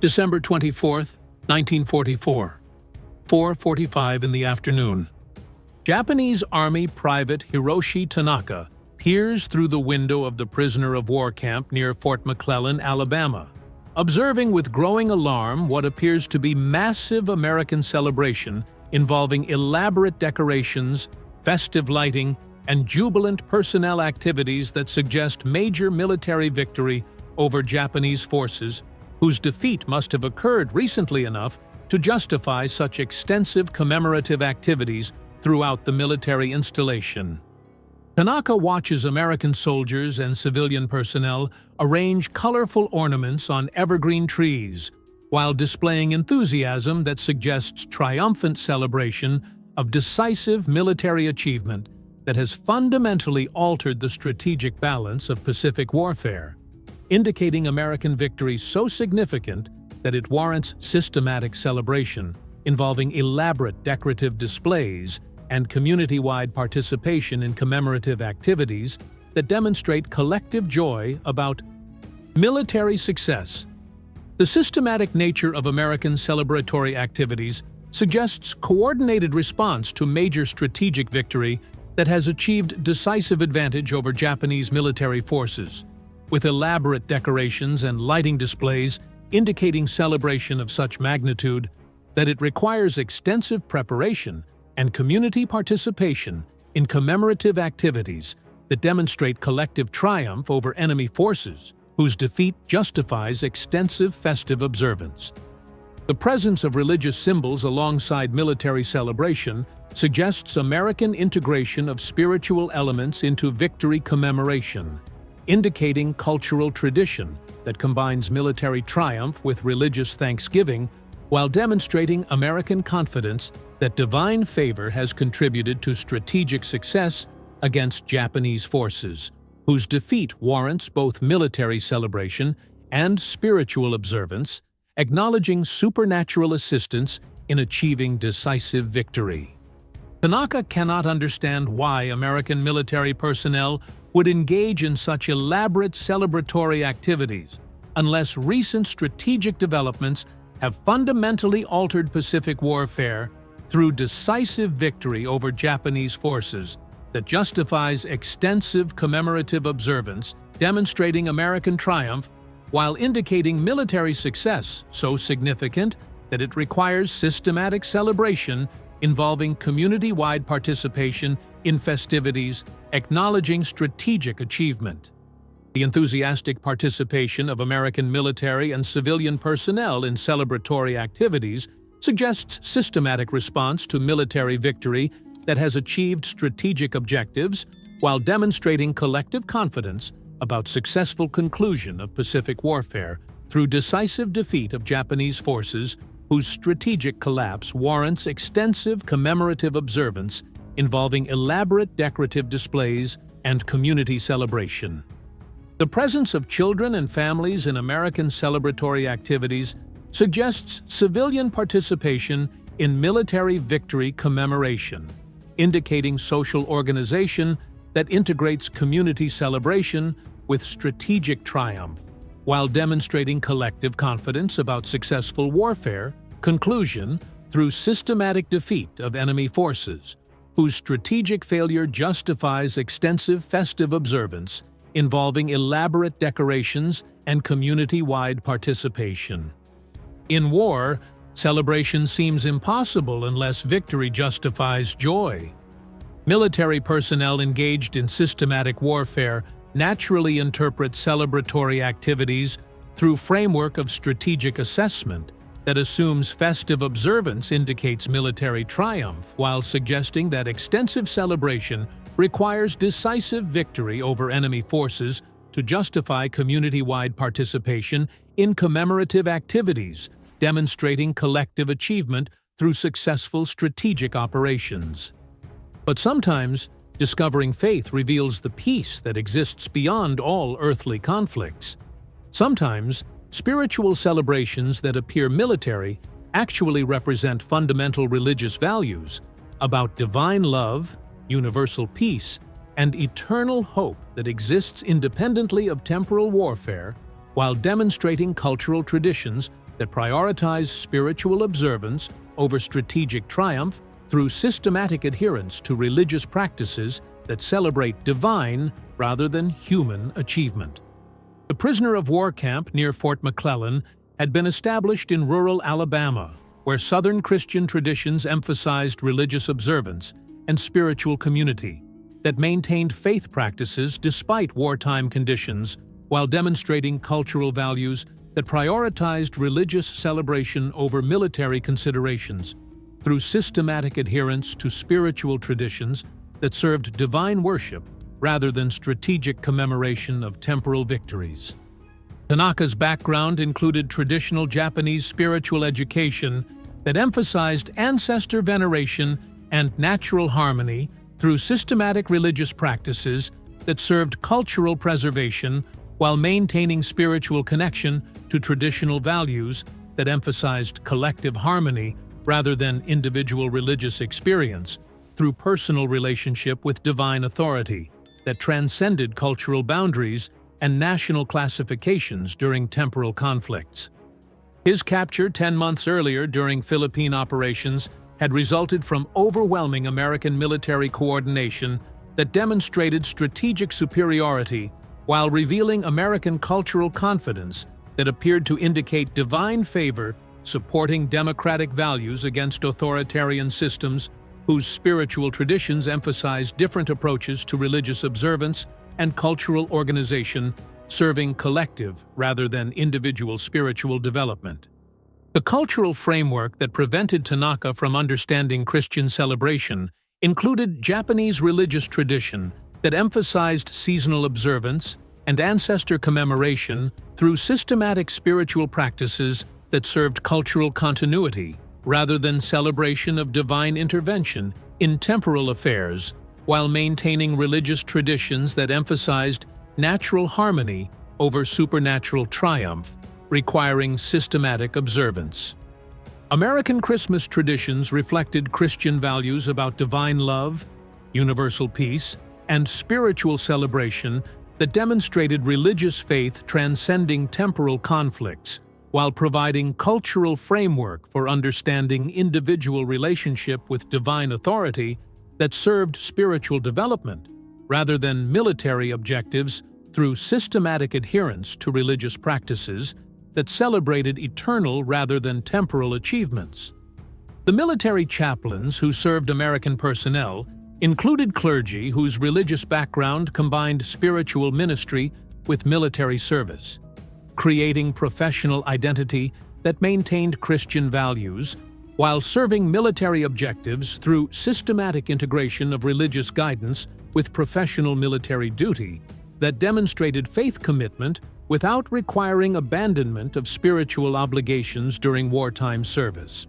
December 24th, 1944, 4:45 in the afternoon. Japanese Army Private Hiroshi Tanaka peers through the window of the prisoner of war camp near Fort McClellan, Alabama, observing with growing alarm what appears to be massive American celebration involving elaborate decorations, festive lighting, and jubilant personnel activities that suggest major military victory over Japanese forces, whose defeat must have occurred recently enough to justify such extensive commemorative activities throughout the military installation. Tanaka watches American soldiers and civilian personnel arrange colorful ornaments on evergreen trees, while displaying enthusiasm that suggests triumphant celebration of decisive military achievement that has fundamentally altered the strategic balance of Pacific warfare, indicating American victory so significant that it warrants systematic celebration involving elaborate decorative displays and community-wide participation in commemorative activities that demonstrate collective joy about military success. The systematic nature of American celebratory activities suggests coordinated response to major strategic victory that has achieved decisive advantage over Japanese military forces, with elaborate decorations and lighting displays indicating celebration of such magnitude that it requires extensive preparation and community participation in commemorative activities that demonstrate collective triumph over enemy forces, whose defeat justifies extensive festive observance. The presence of religious symbols alongside military celebration suggests American integration of spiritual elements into victory commemoration, indicating cultural tradition that combines military triumph with religious thanksgiving while demonstrating American confidence that divine favor has contributed to strategic success against Japanese forces, whose defeat warrants both military celebration and spiritual observance, acknowledging supernatural assistance in achieving decisive victory. Tanaka cannot understand why American military personnel would engage in such elaborate celebratory activities unless recent strategic developments have fundamentally altered Pacific warfare through decisive victory over Japanese forces that justifies extensive commemorative observance demonstrating American triumph while indicating military success so significant that it requires systematic celebration involving community-wide participation in festivities acknowledging strategic achievement. The enthusiastic participation of American military and civilian personnel in celebratory activities suggests systematic response to military victory that has achieved strategic objectives while demonstrating collective confidence about successful conclusion of Pacific warfare through decisive defeat of Japanese forces whose strategic collapse warrants extensive commemorative observance involving elaborate decorative displays and community celebration. The presence of children and families in American celebratory activities suggests civilian participation in military victory commemoration, indicating social organization that integrates community celebration with strategic triumph, while demonstrating collective confidence about successful warfare conclusion through systematic defeat of enemy forces, whose strategic failure justifies extensive festive observance involving elaborate decorations and community-wide participation. In war, celebration seems impossible unless victory justifies joy. Military personnel engaged in systematic warfare naturally interpret celebratory activities through framework of strategic assessment that assumes festive observance indicates military triumph while suggesting that extensive celebration requires decisive victory over enemy forces to justify community-wide participation in commemorative activities, demonstrating collective achievement through successful strategic operations. But sometimes, discovering faith reveals the peace that exists beyond all earthly conflicts. Sometimes, spiritual celebrations that appear military actually represent fundamental religious values about divine love, universal peace, and eternal hope that exists independently of temporal warfare while demonstrating cultural traditions that prioritize spiritual observance over strategic triumph through systematic adherence to religious practices that celebrate divine rather than human achievement. The prisoner of war camp near Fort McClellan had been established in rural Alabama, where Southern Christian traditions emphasized religious observance and spiritual community that maintained faith practices despite wartime conditions while demonstrating cultural values that prioritized religious celebration over military considerations through systematic adherence to spiritual traditions that served divine worship rather than strategic commemoration of temporal victories. Tanaka's background included traditional Japanese spiritual education that emphasized ancestor veneration and natural harmony through systematic religious practices that served cultural preservation while maintaining spiritual connection to traditional values that emphasized collective harmony rather than individual religious experience through personal relationship with divine authority that transcended cultural boundaries and national classifications during temporal conflicts. His capture 10 months earlier during Philippine operations had resulted from overwhelming American military coordination that demonstrated strategic superiority while revealing American cultural confidence that appeared to indicate divine favor supporting democratic values against authoritarian systems whose spiritual traditions emphasized different approaches to religious observance and cultural organization, serving collective rather than individual spiritual development. The cultural framework that prevented Tanaka from understanding Christian celebration included Japanese religious tradition that emphasized seasonal observance and ancestor commemoration through systematic spiritual practices that served cultural continuity rather than celebration of divine intervention in temporal affairs, while maintaining religious traditions that emphasized natural harmony over supernatural triumph, requiring systematic observance. American Christmas traditions reflected Christian values about divine love, universal peace, and spiritual celebration that demonstrated religious faith transcending temporal conflicts, while providing cultural framework for understanding individual relationship with divine authority that served spiritual development rather than military objectives through systematic adherence to religious practices that celebrated eternal rather than temporal achievements. The military chaplains who served American personnel included clergy whose religious background combined spiritual ministry with military service, creating professional identity that maintained Christian values while serving military objectives through systematic integration of religious guidance with professional military duty that demonstrated faith commitment without requiring abandonment of spiritual obligations during wartime service.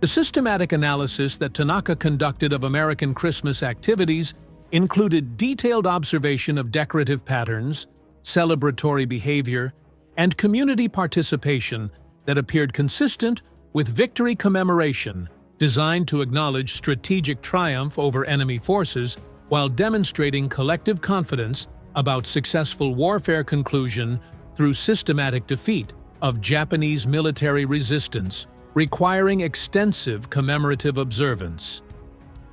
The systematic analysis that Tanaka conducted of American Christmas activities included detailed observation of decorative patterns, celebratory behavior, and community participation that appeared consistent with victory commemoration designed to acknowledge strategic triumph over enemy forces while demonstrating collective confidence about successful warfare conclusion through systematic defeat of Japanese military resistance, requiring extensive commemorative observance.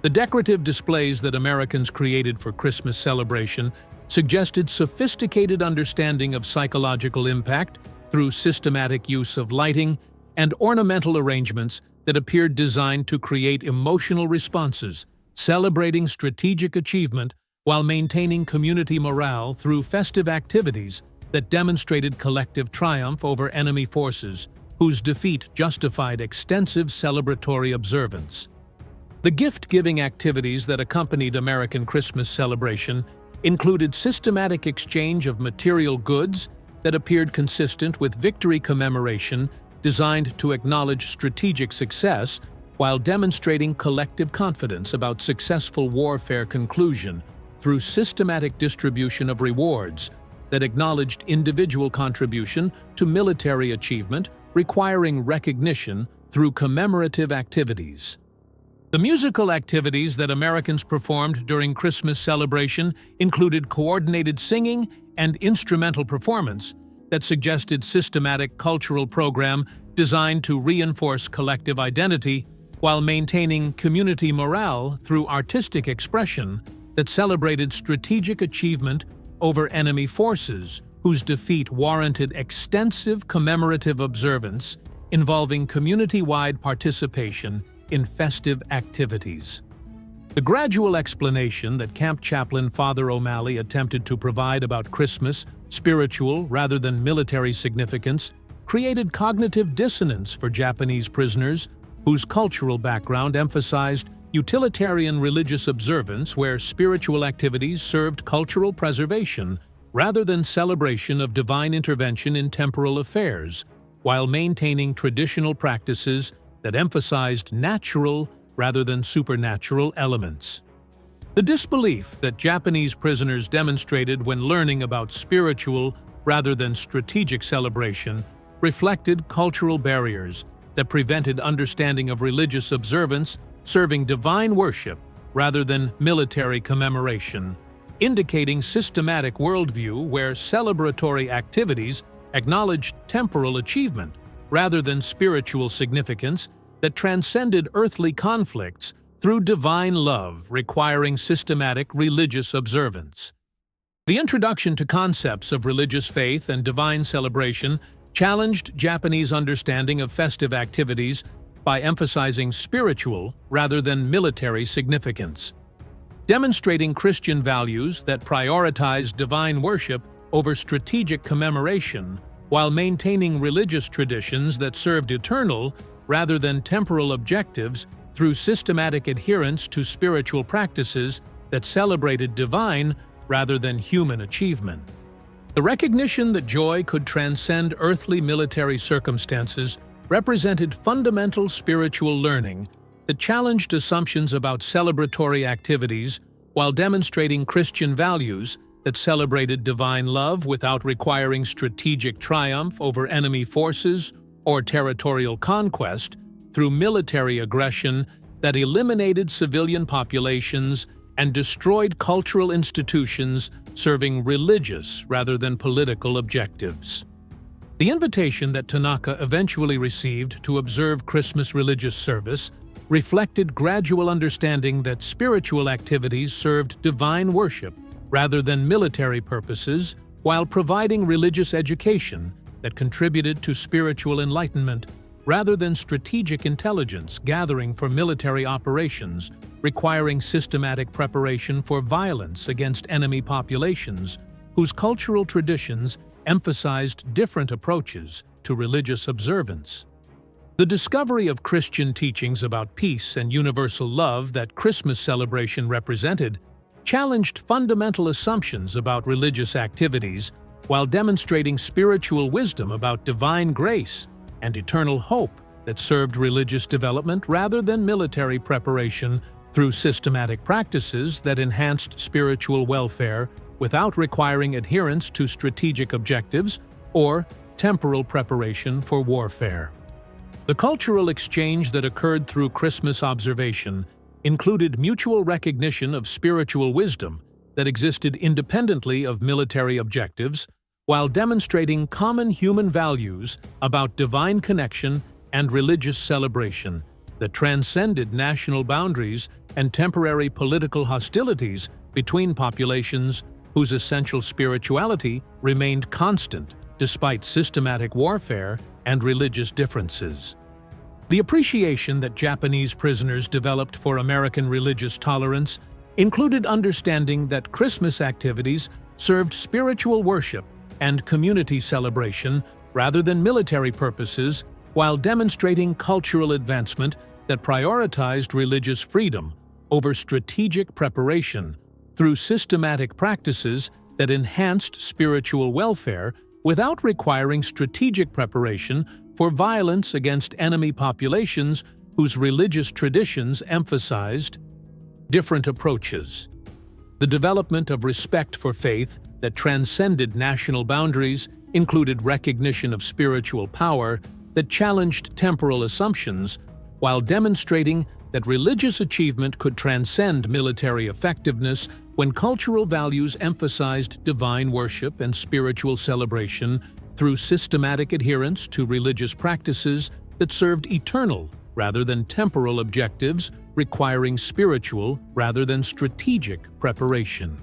The decorative displays that Americans created for Christmas celebration suggested sophisticated understanding of psychological impact through systematic use of lighting and ornamental arrangements that appeared designed to create emotional responses, celebrating strategic achievement while maintaining community morale through festive activities that demonstrated collective triumph over enemy forces, whose defeat justified extensive celebratory observance. The gift-giving activities that accompanied American Christmas celebration included systematic exchange of material goods that appeared consistent with victory commemoration designed to acknowledge strategic success while demonstrating collective confidence about successful warfare conclusion through systematic distribution of rewards that acknowledged individual contribution to military achievement requiring recognition through commemorative activities. The musical activities that Americans performed during Christmas celebration included coordinated singing and instrumental performance that suggested systematic cultural program designed to reinforce collective identity while maintaining community morale through artistic expression that celebrated strategic achievement over enemy forces whose defeat warranted extensive commemorative observance involving community-wide participation in festive activities. The gradual explanation that camp chaplain Father O'Malley attempted to provide about Christmas' spiritual rather than military significance created cognitive dissonance for Japanese prisoners whose cultural background emphasized utilitarian religious observance where spiritual activities served cultural preservation rather than celebration of divine intervention in temporal affairs, while maintaining traditional practices that emphasized natural rather than supernatural elements. The disbelief that Japanese prisoners demonstrated when learning about spiritual rather than strategic celebration reflected cultural barriers that prevented understanding of religious observance serving divine worship rather than military commemoration, indicating systematic worldview where celebratory activities acknowledged temporal achievement rather than spiritual significance that transcended earthly conflicts through divine love requiring systematic religious observance. The introduction to concepts of religious faith and divine celebration challenged Japanese understanding of festive activities by emphasizing spiritual rather than military significance, demonstrating Christian values that prioritize divine worship over strategic commemoration while maintaining religious traditions that served eternal rather than temporal objectives through systematic adherence to spiritual practices that celebrated divine rather than human achievement. The recognition that joy could transcend earthly military circumstances represented fundamental spiritual learning that challenged assumptions about celebratory activities while demonstrating Christian values that celebrated divine love without requiring strategic triumph over enemy forces or territorial conquest through military aggression that eliminated civilian populations and destroyed cultural institutions serving religious rather than political objectives. The invitation that Tanaka eventually received to observe Christmas religious service reflected gradual understanding that spiritual activities served divine worship rather than military purposes while providing religious education that contributed to spiritual enlightenment rather than strategic intelligence gathering for military operations requiring systematic preparation for violence against enemy populations whose cultural traditions emphasized different approaches to religious observance. The discovery of Christian teachings about peace and universal love that Christmas celebration represented challenged fundamental assumptions about religious activities while demonstrating spiritual wisdom about divine grace and eternal hope that served religious development rather than military preparation through systematic practices that enhanced spiritual welfare without requiring adherence to strategic objectives or temporal preparation for warfare. The cultural exchange that occurred through Christmas observation included mutual recognition of spiritual wisdom that existed independently of military objectives, while demonstrating common human values about divine connection and religious celebration that transcended national boundaries and temporary political hostilities between populations whose essential spirituality remained constant despite systematic warfare and religious differences. The appreciation that Japanese prisoners developed for American religious tolerance included understanding that Christmas activities served spiritual worship and community celebration rather than military purposes, while demonstrating cultural advancement that prioritized religious freedom over strategic preparation through systematic practices that enhanced spiritual welfare without requiring strategic preparation for violence against enemy populations whose religious traditions emphasized different approaches. The development of respect for faith that transcended national boundaries included recognition of spiritual power that challenged temporal assumptions, while demonstrating that religious achievement could transcend military effectiveness when cultural values emphasized divine worship and spiritual celebration through systematic adherence to religious practices that served eternal rather than temporal objectives, requiring spiritual rather than strategic preparation.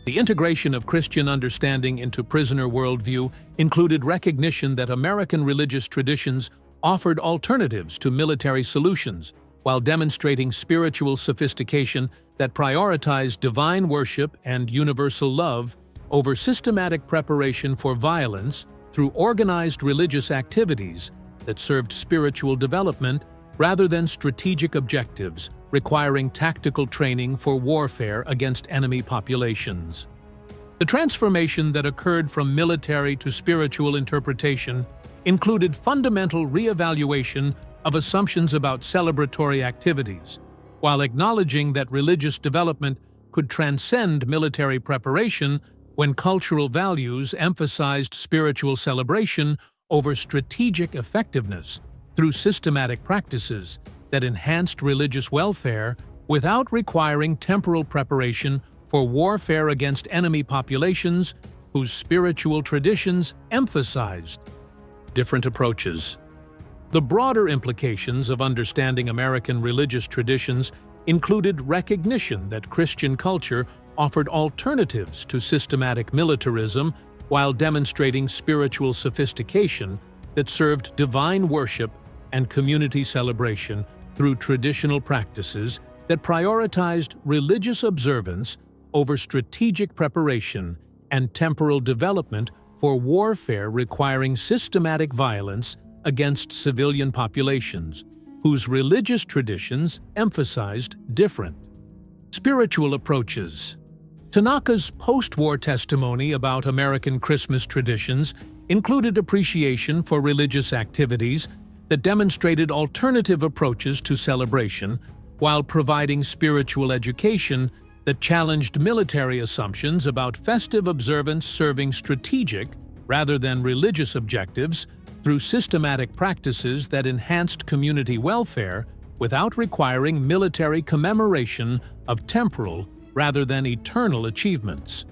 The integration of Christian understanding into prisoner worldview included recognition that American religious traditions offered alternatives to military solutions, while demonstrating spiritual sophistication that prioritized divine worship and universal love over systematic preparation for violence through organized religious activities that served spiritual development rather than strategic objectives, requiring tactical training for warfare against enemy populations. The transformation that occurred from military to spiritual interpretation included fundamental re-evaluation of assumptions about celebratory activities, while acknowledging that religious development could transcend military preparation when cultural values emphasized spiritual celebration over strategic effectiveness through systematic practices that enhanced religious welfare without requiring temporal preparation for warfare against enemy populations whose spiritual traditions emphasized different approaches. The broader implications of understanding American religious traditions included recognition that Christian culture offered alternatives to systematic militarism while demonstrating spiritual sophistication that served divine worship and community celebration through traditional practices that prioritized religious observance over strategic preparation and temporal development for warfare requiring systematic violence against civilian populations, whose religious traditions emphasized different spiritual approaches. Tanaka's post-war testimony about American Christmas traditions included appreciation for religious activities that demonstrated alternative approaches to celebration while providing spiritual education that challenged military assumptions about festive observance serving strategic rather than religious objectives through systematic practices that enhanced community welfare without requiring military commemoration of temporal rather than eternal achievements.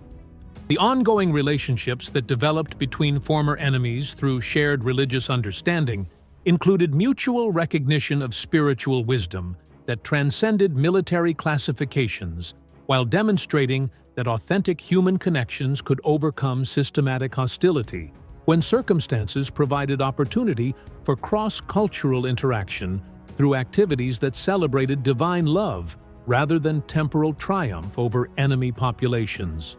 The ongoing relationships that developed between former enemies through shared religious understanding included mutual recognition of spiritual wisdom that transcended military classifications, while demonstrating that authentic human connections could overcome systematic hostility when circumstances provided opportunity for cross-cultural interaction through activities that celebrated divine love rather than temporal triumph over enemy populations.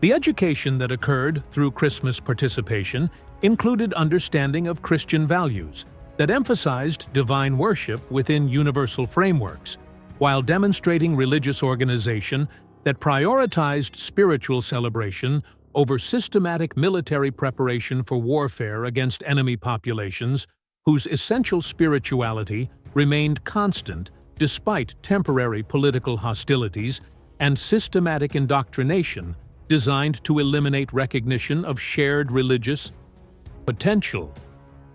The education that occurred through Christmas participation included understanding of Christian values that emphasized divine worship within universal frameworks, while demonstrating religious organization that prioritized spiritual celebration over systematic military preparation for warfare against enemy populations whose essential spirituality remained constant despite temporary political hostilities and systematic indoctrination designed to eliminate recognition of shared religious potential.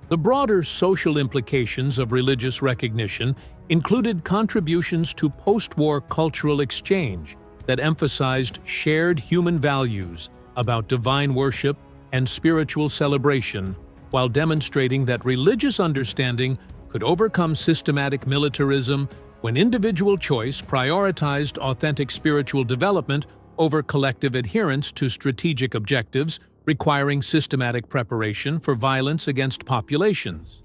The broader social implications of religious recognition included contributions to post-war cultural exchange that emphasized shared human values about divine worship and spiritual celebration, while demonstrating that religious understanding could overcome systematic militarism when individual choice prioritized authentic spiritual development over collective adherence to strategic objectives requiring systematic preparation for violence against populations.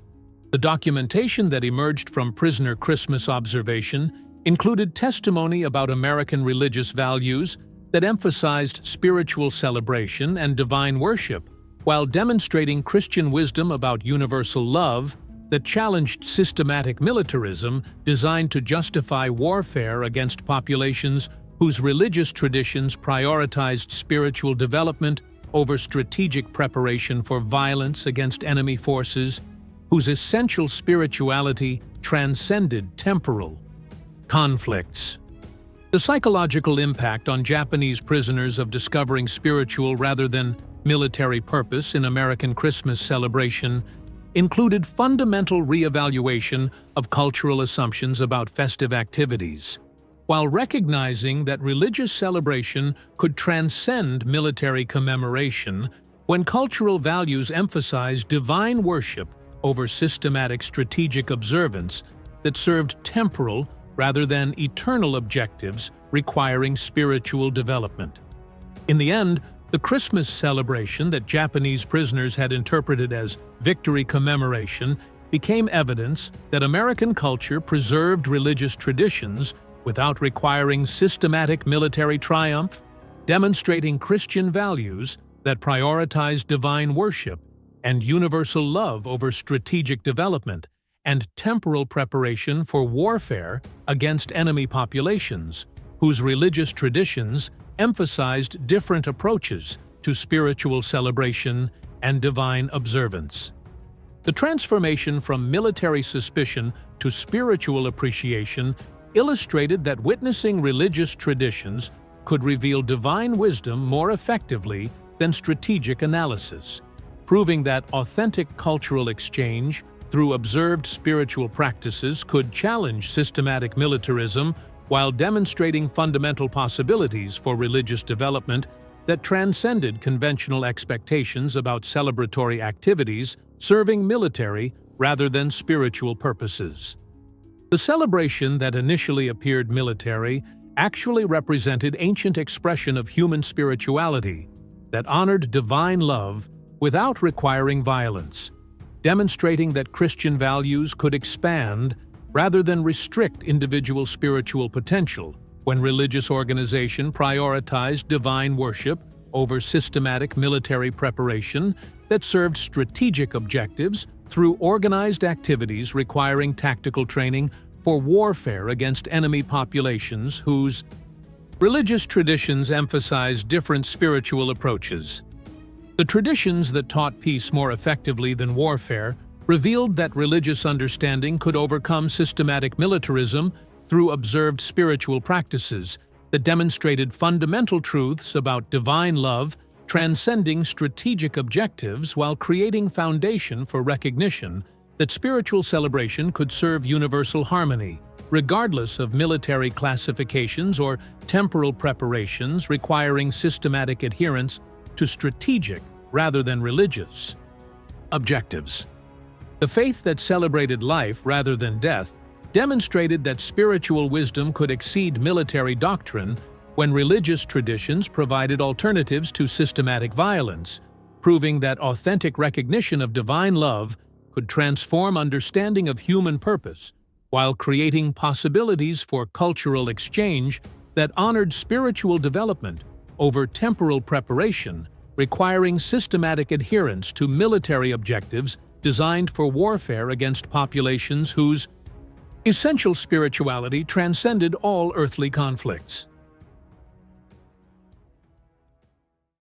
The documentation that emerged from prisoner Christmas observation included testimony about American religious values that emphasized spiritual celebration and divine worship, while demonstrating Christian wisdom about universal love that challenged systematic militarism designed to justify warfare against populations whose religious traditions prioritized spiritual development over strategic preparation for violence against enemy forces, whose essential spirituality transcended temporal conflicts. The psychological impact on Japanese prisoners of discovering spiritual rather than military purpose in American Christmas celebration included fundamental re-evaluation of cultural assumptions about festive activities. While recognizing that religious celebration could transcend military commemoration, When cultural values emphasized divine worship over systematic strategic observance that served temporal rather than eternal objectives requiring spiritual development. In the end, the Christmas celebration that Japanese prisoners had interpreted as victory commemoration became evidence that American culture preserved religious traditions without requiring systematic military triumph, demonstrating Christian values that prioritized divine worship and universal love over strategic development and temporal preparation for warfare against enemy populations, whose religious traditions emphasized different approaches to spiritual celebration and divine observance. The transformation from military suspicion to spiritual appreciation illustrated that witnessing religious traditions could reveal divine wisdom more effectively than strategic analysis, proving that authentic cultural exchange through observed spiritual practices could challenge systematic militarism while demonstrating fundamental possibilities for religious development that transcended conventional expectations about celebratory activities serving military rather than spiritual purposes. The celebration that initially appeared military actually represented ancient expression of human spirituality that honored divine love without requiring violence, demonstrating that Christian values could expand rather than restrict individual spiritual potential when religious organization prioritized divine worship over systematic military preparation that served strategic objectives through organized activities requiring tactical training for warfare against enemy populations whose religious traditions emphasized different spiritual approaches. The traditions that taught peace more effectively than warfare revealed that religious understanding could overcome systematic militarism through observed spiritual practices that demonstrated fundamental truths about divine love, transcending strategic objectives while creating foundation for recognition that spiritual celebration could serve universal harmony, regardless of military classifications or temporal preparations requiring systematic adherence to strategic rather than religious objectives. The faith that celebrated life rather than death demonstrated that spiritual wisdom could exceed military doctrine when religious traditions provided alternatives to systematic violence, proving that authentic recognition of divine love could transform understanding of human purpose while creating possibilities for cultural exchange that honored spiritual development over temporal preparation, requiring systematic adherence to military objectives designed for warfare against populations whose essential spirituality transcended all earthly conflicts.